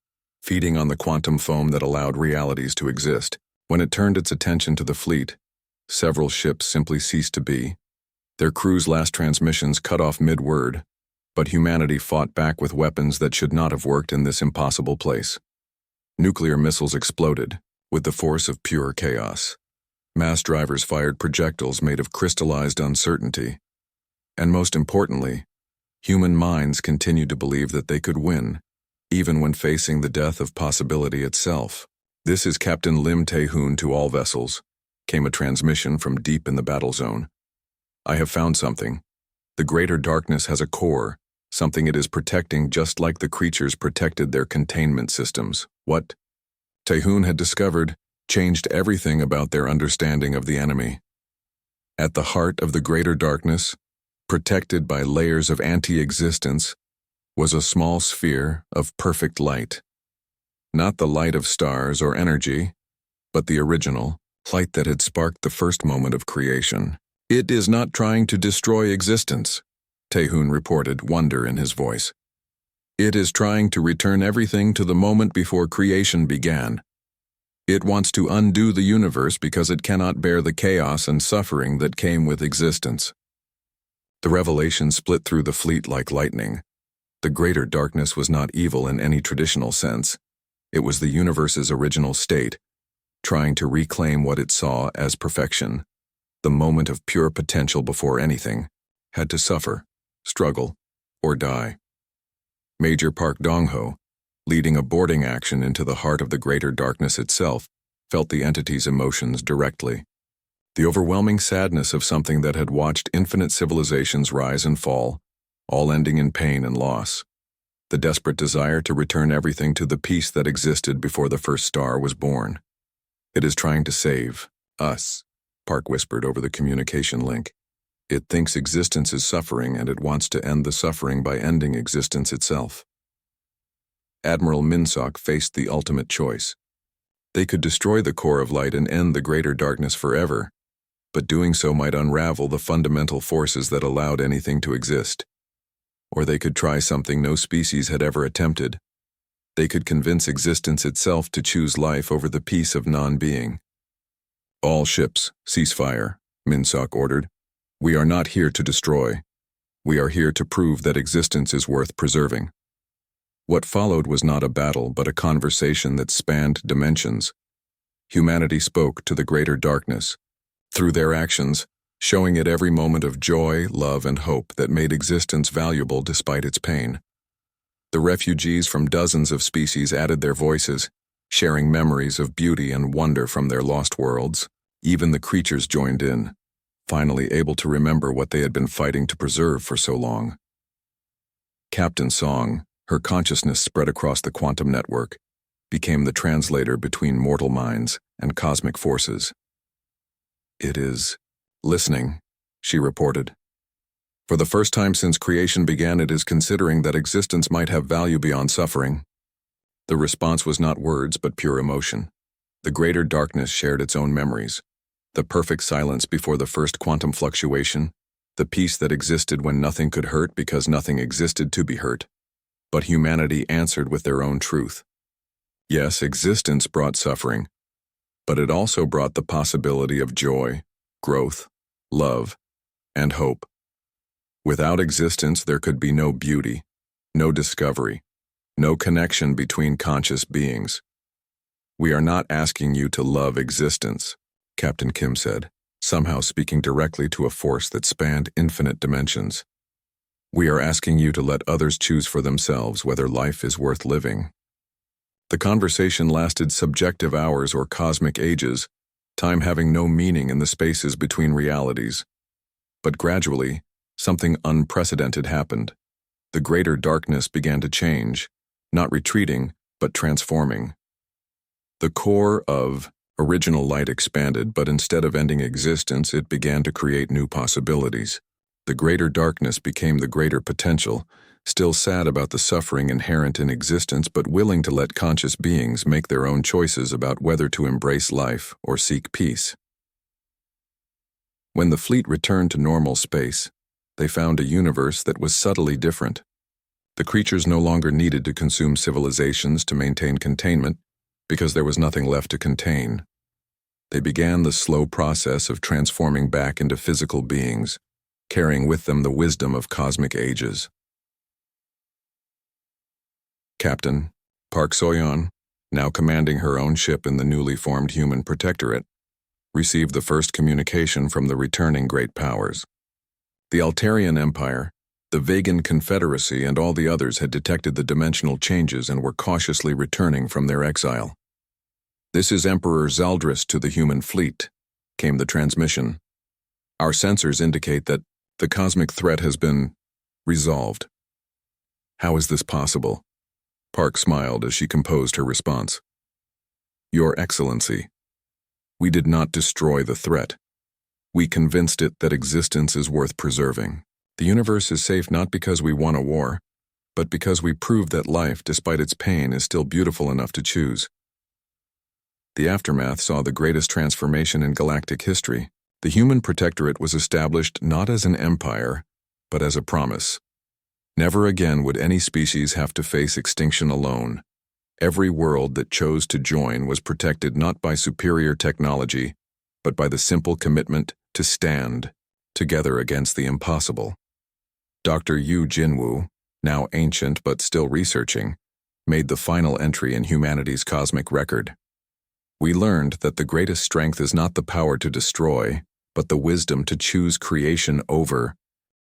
feeding on the quantum foam that allowed realities to exist. When it turned its attention to the fleet, several ships simply ceased to be. Their crews' last transmissions cut off mid-word, but humanity fought back with weapons that should not have worked in this impossible place. Nuclear missiles exploded, with the force of pure chaos. Mass drivers fired projectiles made of crystallized uncertainty. And most importantly, human minds continued to believe that they could win, even when facing the death of possibility itself. "This is Captain Lim Tae-hoon to all vessels," came a transmission from deep in the battle zone. "I have found something. The greater darkness has a core, something it is protecting just like the creatures protected their containment systems." What Tae-hoon had discovered changed everything about their understanding of the enemy. At the heart of the greater darkness, protected by layers of anti-existence, was a small sphere of perfect light. Not the light of stars or energy, but the original light that had sparked the first moment of creation. "It is not trying to destroy existence," Tae-hoon reported, wonder in his voice. "It is trying to return everything to the moment before creation began. It wants to undo the universe because it cannot bear the chaos and suffering that came with existence." The revelation split through the fleet like lightning. The greater darkness was not evil in any traditional sense. It was the universe's original state, trying to reclaim what it saw as perfection, the moment of pure potential before anything had to suffer, struggle, or die. Major Park Dong-ho, leading a boarding action into the heart of the greater darkness itself, felt the entity's emotions directly. The overwhelming sadness of something that had watched infinite civilizations rise and fall, all ending in pain and loss. The desperate desire to return everything to the peace that existed before the first star was born. "It is trying to save us," Park whispered over the communication link. "It thinks existence is suffering and it wants to end the suffering by ending existence itself." Admiral Minsok faced the ultimate choice. They could destroy the core of light and end the greater darkness forever, but doing so might unravel the fundamental forces that allowed anything to exist. Or they could try something no species had ever attempted. They could convince existence itself to choose life over the peace of non-being. "All ships, ceasefire," Minsok ordered. "We are not here to destroy. We are here to prove that existence is worth preserving." What followed was not a battle, but a conversation that spanned dimensions. Humanity spoke to the greater darkness, through their actions, showing it every moment of joy, love, and hope that made existence valuable despite its pain. The refugees from dozens of species added their voices, sharing memories of beauty and wonder from their lost worlds. Even the creatures joined in, finally able to remember what they had been fighting to preserve for so long. Captain Song, her consciousness spread across the quantum network, became the translator between mortal minds and cosmic forces. "It is listening," she reported. "For the first time since creation began, it is considering that existence might have value beyond suffering." The response was not words, but pure emotion. The greater darkness shared its own memories. The perfect silence before the first quantum fluctuation, the peace that existed when nothing could hurt because nothing existed to be hurt. But humanity answered with their own truth. Yes, existence brought suffering, but it also brought the possibility of joy, growth, love, and hope. Without existence, there could be no beauty, no discovery, no connection between conscious beings. "We are not asking you to love existence," Captain Kim said, somehow speaking directly to a force that spanned infinite dimensions. "We are asking you to let others choose for themselves whether life is worth living." The conversation lasted subjective hours or cosmic ages, time having no meaning in the spaces between realities. But gradually, something unprecedented happened. The greater darkness began to change, not retreating, but transforming. The core of original light expanded, but instead of ending existence, it began to create new possibilities. The greater darkness became the greater potential, still sad about the suffering inherent in existence, but willing to let conscious beings make their own choices about whether to embrace life or seek peace. When the fleet returned to normal space, they found a universe that was subtly different. The creatures no longer needed to consume civilizations to maintain containment, because there was nothing left to contain. They began the slow process of transforming back into physical beings, carrying with them the wisdom of cosmic ages. Captain Park Soyeon, now commanding her own ship in the newly formed human protectorate, received the first communication from the returning great powers. The Altarian Empire, The Vegan Confederacy and all the others had detected the dimensional changes and were cautiously returning from their exile. "This is Emperor Zaldris to the human fleet," came the transmission. "Our sensors indicate that the cosmic threat has been resolved." "How is this possible?" Park smiled as she composed her response. "Your Excellency, we did not destroy the threat. We convinced it that existence is worth preserving. The universe is safe not because we won a war, but because we proved that life, despite its pain, is still beautiful enough to choose." The aftermath saw the greatest transformation in galactic history. The Human Protectorate was established not as an empire, but as a promise. Never again would any species have to face extinction alone. Every world that chose to join was protected not by superior technology, but by the simple commitment to stand together against the impossible. Dr. Yu Jinwu, now ancient but still researching, made the final entry in humanity's cosmic record. "We learned that the greatest strength is not the power to destroy, but the wisdom to choose creation over